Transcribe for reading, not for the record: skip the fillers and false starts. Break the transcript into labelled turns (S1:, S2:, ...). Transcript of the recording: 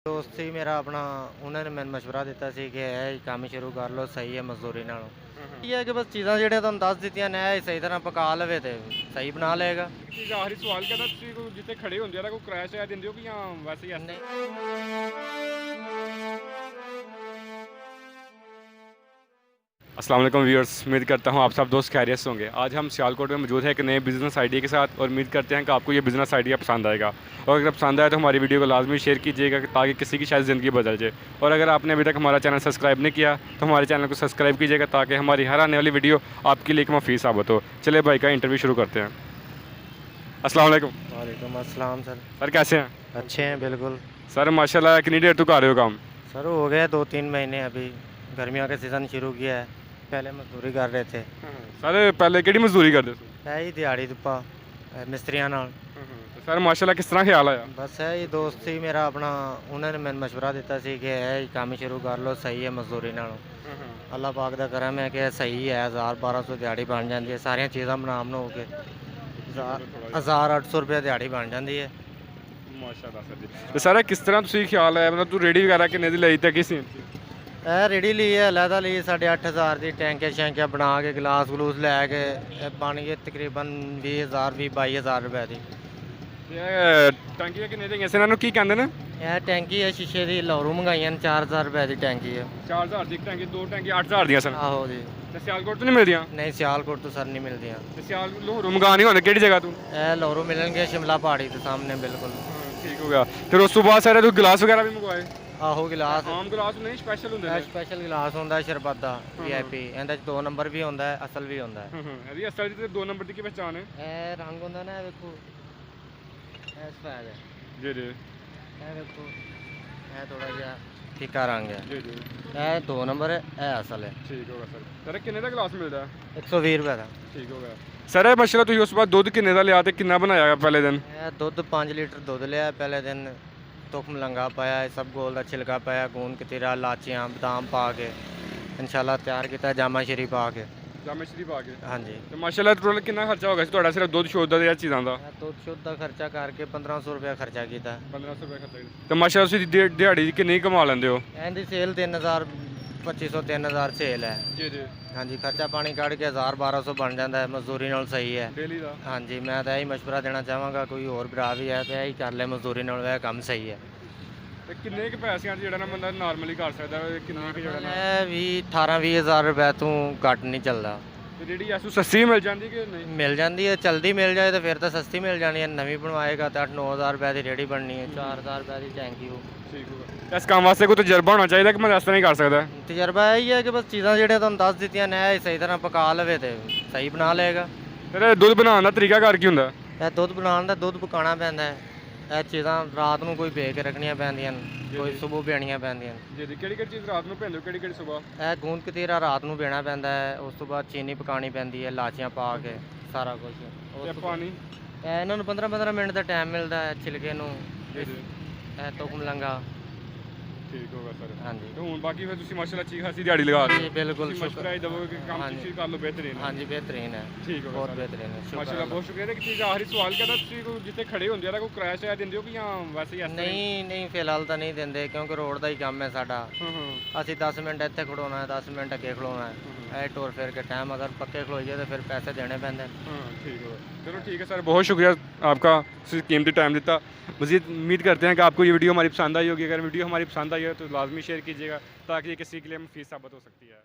S1: ਦੋਸਤ ਸੀ ਮੇਰਾ ਆਪਣਾ, ਉਹਨਾਂ ਨੇ ਮੈਨੂੰ ਮਸ਼ਵਰਾ ਦਿੱਤਾ ਸੀ ਕਿ ਇਹ ਕੰਮ ਸ਼ੁਰੂ ਕਰ ਲਓ, ਸਹੀ ਹੈ ਮਜ਼ਦੂਰੀ ਨਾਲੋਂ। ਇਹ ਹੈ ਕਿ ਬਸ ਚੀਜ਼ਾਂ ਜਿਹੜੀਆਂ ਤੁਹਾਨੂੰ ਦੱਸ ਦਿੱਤੀਆਂ ਨੇ ਇਹ ਸਹੀ ਤਰ੍ਹਾਂ ਪਕਾ ਲਵੇ ਤੇ ਸਹੀ ਬਣਾ ਲਏਗਾ।
S2: ਇੱਕ ਚੀਜ਼ ਆਖਰੀ ਸਵਾਲ ਕਹਿੰਦਾ ਤੁਸੀਂ ਜਿੱਥੇ ਖੜੇ ਹੁੰਦੇ ਆ ਤਾਂ ਕੋਈ ਕਿਰਾਇਆ ਸ਼ਾਇਆ ਦਿੰਦੇ ਹੋ ਕਿ ਜਾਂ ਵੈਸੇ ਹੀ
S1: ਨਹੀਂ
S2: अस्सलाम वालेकुम व्यूअर्स, उम्मीद करता हूँ आप सब दोस्त खैरियत से होंगे। आज हम सियालकोट में मौजूद है एक नए बिज़नेस आइडिया के साथ और उम्मीद करते हैं कि आपको ये बिज़नेस आइडिया पसंद आएगा। और अगर पसंद आए तो हमारी वीडियो को लाजमी शेयर कीजिएगा ताकि किसी की शायद ज़िंदगी बदल जाए। और अगर आपने अभी तक हमारा चैनल सब्सक्राइब नहीं किया तो हमारे चैनल को सब्सक्राइब कीजिएगा ताकि हमारी हर आने वाली वीडियो आपके लिए एक मुफीद साबित हो। चलिए भाई का इंटरव्यू शुरू करते हैं। अस्सलाम वालेकुम।
S1: वालेकुम अस्सलाम सर।
S2: सर कैसे हैं?
S1: अच्छे हैं बिल्कुल
S2: सर माशाल्लाह, कितनी देर तक आ रहे हो काम?
S1: सर। हो गया 2-3 महीने, अभी गर्मियों का सीज़न शुरू किया है। पहले मजदूरी कर रहे थे।
S2: सर पहले कि मजदूरी करते थे?
S1: है ही दिहाड़ी दुप्पा मिस्त्रियां नाल।
S2: तो सर माशाल्लाह किस तरह ख्याल आया?
S1: बस है ही दोस्त ਸੀ ਮੇਰਾ ਆਪਣਾ, ਉਹਨਾਂ ਨੇ ਮੈਨੂੰ ਮਸ਼ਵਰਾ ਦਿੱਤਾ ਸੀ ਕਿ ਇਹ ਕੰਮ ਸ਼ੁਰੂ ਕਰ ਲਓ, ਸਹੀ ਹੈ ਮਜ਼ਦੂਰੀ ਨਾਲੋਂ। ਅੱਲਾਹ ਪਾਕ ਦਾ ਕਰਮ ਹੈ ਕਿ ਸਹੀ ਹੈ, 1000-1200 ਦਿਹਾੜੀ ਬਣ ਜਾਂਦੀ ਹੈ, ਸਾਰੀਆਂ ਚੀਜ਼ਾਂ ਬਣਾ ਬਣਾ ਕੇ 1800 ਰੁਪਏ ਦਿਹਾੜੀ ਬਣ ਜਾਂਦੀ ਹੈ।
S2: ਮਾਸ਼ਾਅੱਲਾ ਸਰ ਜੀ। ਤੇ ਸਰ ਕਿਸ ਤਰ੍ਹਾਂ ਤੁਸੀਂ ਖਿਆਲ ਆਇਆ, ਮਤਲਬ ਤੂੰ ਰੇੜੀ ਵਗੈਰਾ ਕਿੰਨੇ ਦੀ ਲਈ ਤੇ ਕਿਸ ਸੀ?
S1: ਇਹ ਰੇੜੀ ਲਈ ਹੈ, ਅਲੱਗਾ ਲਈ 8000 ਦੀ, ਟੈਂਕੀਆਂ ਸ਼ੈਂਕੀਆਂ ਬਣਾ ਕੇ ਗਲਾਸ ਗਲੂਸ ਲੈ ਕੇ ਇਹ ਬਣ ਗਈ ਤਕਰੀਬਨ 22000 ਰੁਪਏ ਦੀ।
S2: ਇਹ ਟੈਂਕੀਆਂ ਕਿੰਨੇ ਦੀਆਂ ਸੀ, ਇਹਨਾਂ ਨੂੰ ਕੀ ਕਹਿੰਦੇ ਨੇ?
S1: ਇਹ ਟੈਂਕੀ ਹੈ ਸ਼ੀਸ਼ੇ ਦੀ, ਲਾਹੌਰੋਂ ਮੰਗਾਈਆਂ 4000 ਰੁਪਏ ਦੀ ਟੈਂਕੀ ਹੈ।
S2: 4000 ਦੀ ਇੱਕ ਟੈਂਕੀ, ਦੋ ਟੈਂਕੀ 8000 ਦੀਆਂ ਸਨ।
S1: ਆਹੋ ਜੀ।
S2: ਤੇ ਸਿਆਲਕੋਟ ਤੋਂ ਨਹੀਂ ਮਿਲਦੀਆਂ?
S1: ਨਹੀਂ ਸਿਆਲਕੋਟ ਤੋਂ ਸਰ ਨਹੀਂ ਮਿਲਦੀਆਂ।
S2: ਤੇ ਸਿਆਲ ਲਾਹੌਰੋਂ ਮੰਗਾਣੀ ਹੋਣੇ ਕਿਹੜੀ ਜਗ੍ਹਾ ਤੋਂ?
S1: ਇਹ ਲਾਹੌਰੋਂ ਮਿਲਣਗੇ ਸ਼ਿਮਲਾ ਪਹਾੜੀ ਦੇ ਸਾਹਮਣੇ ਬਿਲकुल।
S2: ਠੀਕ ਹੋ ਗਿਆ। ਫਿਰ ਉਸ ਤੋਂ ਬਾਅਦ ਸਾਰੇ ਤੂੰ ਗਲਾਸ ਵਗੈਰਾ ਵੀ ਮੰਗਵਾਏ?
S1: ਆਹੋ ਗਿਲਾਸ,
S2: ਆਮ ਗਲਾਸ ਨਹੀਂ ਸਪੈਸ਼ਲ ਹੁੰਦੇ ਨੇ?
S1: ਸਪੈਸ਼ਲ ਗਿਲਾਸ ਹੁੰਦਾ ਸ਼ਰਬਤ ਦਾ VIP। ਇਹਦੇ ਚ 2 ਨੰਬਰ ਵੀ ਹੁੰਦਾ ਹੈ, ਅਸਲ ਵੀ ਹੁੰਦਾ ਹੈ।
S2: ਇਹਦੀ ਅਸਲ ਤੇ 2 ਨੰਬਰ ਦੀ ਕੀ ਪਛਾਣ ਹੈ?
S1: ਇਹ ਰੰਗ ਹੁੰਦਾ ਨਾ, ਇਹ ਵੇਖੋ, ਇਹ ਸਫੈਦ ਹੈ।
S2: ਜੀ ਜੀ।
S1: ਇਹ ਵੇਖੋ, ਇਹ ਥੋੜਾ ਜਿਹਾ ਫਿੱਕਾ ਰੰਗ ਹੈ।
S2: ਜੀ ਜੀ।
S1: ਇਹ 2 ਨੰਬਰ ਹੈ, ਇਹ ਅਸਲ ਹੈ।
S2: ਠੀਕ ਹੋ ਗਿਆ ਸਰ। ਸਰ ਕਿੰਨੇ ਦਾ ਗਲਾਸ ਮਿਲਦਾ?
S1: 120 ਰੁਪਏ ਦਾ।
S2: ਠੀਕ ਹੋ ਗਿਆ ਸਰ। ਇਹ ਮਸਲਾ ਤੁਸੀਂ ਉਸ ਤੋਂ ਬਾਅਦ ਦੁੱਧ ਕਿੰਨੇ ਦਾ ਲਿਆ ਤੇ ਕਿੰਨਾ ਬਣਾਇਆ ਪਹਿਲੇ ਦਿਨ?
S1: ਇਹ ਦੁੱਧ 5 ਲੀਟਰ ਦੁੱਧ ਲਿਆ ਪਹਿਲੇ ਦਿਨ। ਤੁਖ ਮਲੰਗਾ ਪਾਇਆ, ਸਭ ਗੋਲ ਦਾ ਛਿਲਕਾ ਪਾਇਆ, ਗੂੰਦ ਕਤੀਰਾ, ਲਾਚੀਆਂ, ਬਦਾਮ ਪਾ ਕੇ ਇਨਸ਼ਾਅੱਲਾ ਤਿਆਰ ਕੀਤਾ, ਜਾਮਾ ਸ਼ਰੀ ਪਾ ਕੇ।
S2: ਜਾਮੇ ਸ਼ਰੀ ਪਾ ਕੇ?
S1: ਹਾਂਜੀ।
S2: ਤੇ ਮਾਸ਼ਾਅੱਲਾ ਟੋਟਲ ਕਿੰਨਾ ਖਰਚਾ ਹੋ ਗਿਆ ਸੀ ਤੁਹਾਡਾ ਸਿਰਫ ਦੁੱਧ ਸ਼ੋਧ ਦਾ ਜਾਂ ਚੀਜ਼ਾਂ ਦਾ?
S1: ਦੁੱਧ ਸ਼ੁੱਧ ਦਾ ਖਰਚਾ ਕਰਕੇ 1500 ਰੁਪਏ ਖਰਚਾ ਕੀਤਾ।
S2: 1500 ਰੁਪਏ ਖਰਚਾ ਕੀਤਾ। ਤੇ ਮਾਸ਼ਾਅੱਲਾ ਤੁਸੀਂ ਦਿਹਾੜੀ ਦੀ ਕਿੰਨੀ ਕਮਾ ਲੈਂਦੇ ਹੋ?
S1: ਇਹਦੀ ਸੇਲ 3000 2500 3000 ਸੇਲ ਹੈ।
S2: ਜੀ ਜੀ।
S1: ਹਾਂਜੀ, ਖਰਚਾ ਪਾਣੀ ਕੱਢ ਕੇ 1000-1200 ਬਣ ਜਾਂਦਾ ਹੈ, ਮਜ਼ਦੂਰੀ ਨਾਲ ਸਹੀ ਹੈ
S2: ਡੇਲੀ ਦਾ?
S1: ਹਾਂਜੀ। ਮੈਂ ਤਾਂ ਇਹੀ ਮਸ਼ਵਰਾ ਦੇਣਾ ਚਾਹਾਂਗਾ, ਕੋਈ ਹੋਰ ਭਰਾ ਵੀ ਹੈ ਤਾਂ ਇਹੀ ਕਰ ਲੈ, ਮਜ਼ਦੂਰੀ ਨਾਲ ਇਹ ਕੰਮ ਸਹੀ ਹੈ।
S2: ਤੇ ਕਿੰਨੇ ਕੁ ਪੈਸਿਆਂ 'ਚ ਜਿਹੜਾ ਨਾ ਬੰਦਾ ਨਾਰਮਲੀ ਕਰ ਸਕਦਾ, ਕਿੰਨੇ ਕੁ ਜਿਹੜਾ ਨਾ?
S1: ਇਹ ਵੀ 18-20000 ਰੁਪਏ ਤੋਂ ਘੱਟ ਨਹੀਂ ਚੱਲਦਾ।
S2: ਤੇ ਜਿਹੜੀ ਐਸੂ ਸਸਤੀ ਮਿਲ ਜਾਂਦੀ ਕਿ ਨਹੀਂ?
S1: ਮਿਲ ਜਾਂਦੀ ਹੈ, ਚਲਦੀ ਮਿਲ ਜਾਏ ਤਾਂ ਫਿਰ ਤਾਂ ਸਸਤੀ ਮਿਲ ਜਾਣੀ ਹੈ। ਨਵੀਂ ਬਣਵਾਏਗਾ ਤਾਂ 8-9000 ਰੁਪਏ ਦੀ ਰੇੜੀ ਬਣਨੀ ਹੈ, 4000 ਰੁਪਏ ਦੀ ਟੈਂਕੀ ਹੋ।
S2: ਠੀਕ ਹੋਗਾ। ਇਸ ਕੰਮ ਵਾਸਤੇ ਕੋਈ ਤਜਰਬਾ ਹੋਣਾ ਚਾਹੀਦਾ ਕਿ ਮੈਂ ਇਸ ਤਰ੍ਹਾਂ ਹੀ ਕਰ ਸਕਦਾ?
S1: ਤਜਰਬਾ ਇਹ ਹੀ ਹੈ ਕਿ ਬਸ ਚੀਜ਼ਾਂ ਜਿਹੜੀਆਂ ਤੁਹਾਨੂੰ ਦੱਸ ਦਿੱਤੀਆਂ ਨੇ ਇਹ ਸਹੀ ਤਰ੍ਹਾਂ ਪਕਾ ਲਵੇ ਤੇ ਸਹੀ ਬਣਾ ਲਏਗਾ।
S2: ਫਿਰ ਦੁੱਧ ਬਣਾਉਣ ਦਾ ਤਰੀਕਾ ਕੀ ਹੁੰਦਾ?
S1: ਇਹ ਦੁੱਧ ਬਣਾਉਣ ਦਾ, ਦੁੱਧ ਪਕਾਉਣਾ ਪੈਂਦਾ ਹੈ। ਇਹ ਚੀਜ਼ਾਂ ਰਾਤ ਨੂੰ ਕੋਈ ਭੇ ਕੇ ਰੱਖਣੀਆਂ ਪੈਂਦੀਆਂ ਨੇ, ਕੋਈ ਸਵੇਰ ਭੇਣੀਆਂ ਪੈਂਦੀਆਂ ਨੇ।
S2: ਜੀ ਜੀ। ਕਿਹੜੀ ਕਿਹੜੀ ਚੀਜ਼ ਰਾਤ ਨੂੰ ਭੇਂਦੇ ਹੋ, ਕਿਹੜੀ ਕਿਹੜੀ ਸਵੇਰ?
S1: ਇਹ ਗੂੰਦ ਕਤੀਰਾ ਰਾਤ ਨੂੰ ਭੇਣਾ ਪੈਂਦਾ ਹੈ, ਉਸ ਤੋਂ ਬਾਅਦ ਚੀਨੀ ਪਕਾਉਣੀ ਪੈਂਦੀ ਹੈ, ਲਾਚੀਆਂ ਪਾ ਕੇ ਸਾਰਾ ਕੁਝ।
S2: ਤੇ ਪਾਣੀ?
S1: ਇਹਨਾਂ ਨੂੰ 15-15 ਮਿੰਟ ਦਾ ਟਾਈਮ ਮਿਲਦਾ ਹੈ ਛਿਲਕੇ ਨੂੰ।
S2: ਜੀ ਜੀ।
S1: ਇਹ ਤੁਕ ਮਲੰਗਾ।
S2: ਠੀਕ ਹੋਗਾ ਸਰ।
S1: ਹਾਂਜੀ।
S2: ਤੇ ਹੁਣ ਬਾਕੀ ਫਿਰ ਤੁਸੀਂ ਮਾਸ਼ਾਅੱਲਾ ਅੱਛੀ ਖਾਸੀ ਦਿਹਾੜੀ ਲਗਾ ਰਹੇ ਹੋ।
S1: ਜੀ ਬਿਲਕੁਲ।
S2: ਮਸ਼ਵਰਾ ਹੀ ਦਵੋਗੇ ਕਿ ਕੰਮ
S1: ਹਾਂਜੀ।
S2: ਤੁਸੀਂ ਕਰ ਲਓ, ਬਿਹਤਰੀਨ ਹੈ।
S1: ਹਾਂਜੀ ਬਿਹਤਰੀਨ ਹੈ,
S2: ਠੀਕ ਹੋਗਾ
S1: ਬਹੁਤ
S2: ਸਰ।
S1: ਬਿਹਤਰੀਨ ਹੈ।
S2: ਮਾਸ਼ਾਅੱਲਾ ਬਹੁਤ ਸ਼ੁਕਰੀਆ। ਤੇ ਇੱਕ ਚੀਜ਼ ਆਖਰੀ ਸਵਾਲ ਕਹਿੰਦਾ ਤੁਸੀਂ ਜਿੱਥੇ ਖੜੇ ਹੁੰਦੇ ਆ ਤਾਂ ਕੋਈ ਕਿਰਾਇਆ ਸ਼ਾਇਆ ਦਿੰਦੇ ਹੋ ਕਿ ਜਾਂ ਵੈਸੇ ਹੀ ਇਸ ਤਰ੍ਹਾਂ ਹੀ?
S1: ਨਹੀਂ ਫਿਲਹਾਲ ਤਾਂ ਨਹੀਂ ਦਿੰਦੇ, ਕਿਉਂਕਿ ਰੋਡ ਦਾ ਹੀ ਕੰਮ ਹੈ ਸਾਡਾ। ਅਸੀਂ 10 ਮਿੰਟ ਇੱਥੇ ਖੜੋਣਾ ਹੈ, 10 ਮਿੰਟ ਅੱਗੇ ਖੜੋਣਾ ਹੈ। ਇਹ ਟੁਰ ਫਿਰ ਕੇ ਟਾਈਮ अगर पक्के खलोइए तो फिर पैसे देने पैंदे।
S2: ठीक है। चलो ठीक है सर, बहुत शुक्रिया आपका कीमती टाइम देता। मज़ीद उम्मीद करते हैं कि आपको ये वीडियो हमारी पसंद आई होगी। अगर वीडियो हमारी पसंद आई है तो लाजमी शेयर कीजिएगा ताकि ये किसी के लिए मुफीद साबित हो सकती है।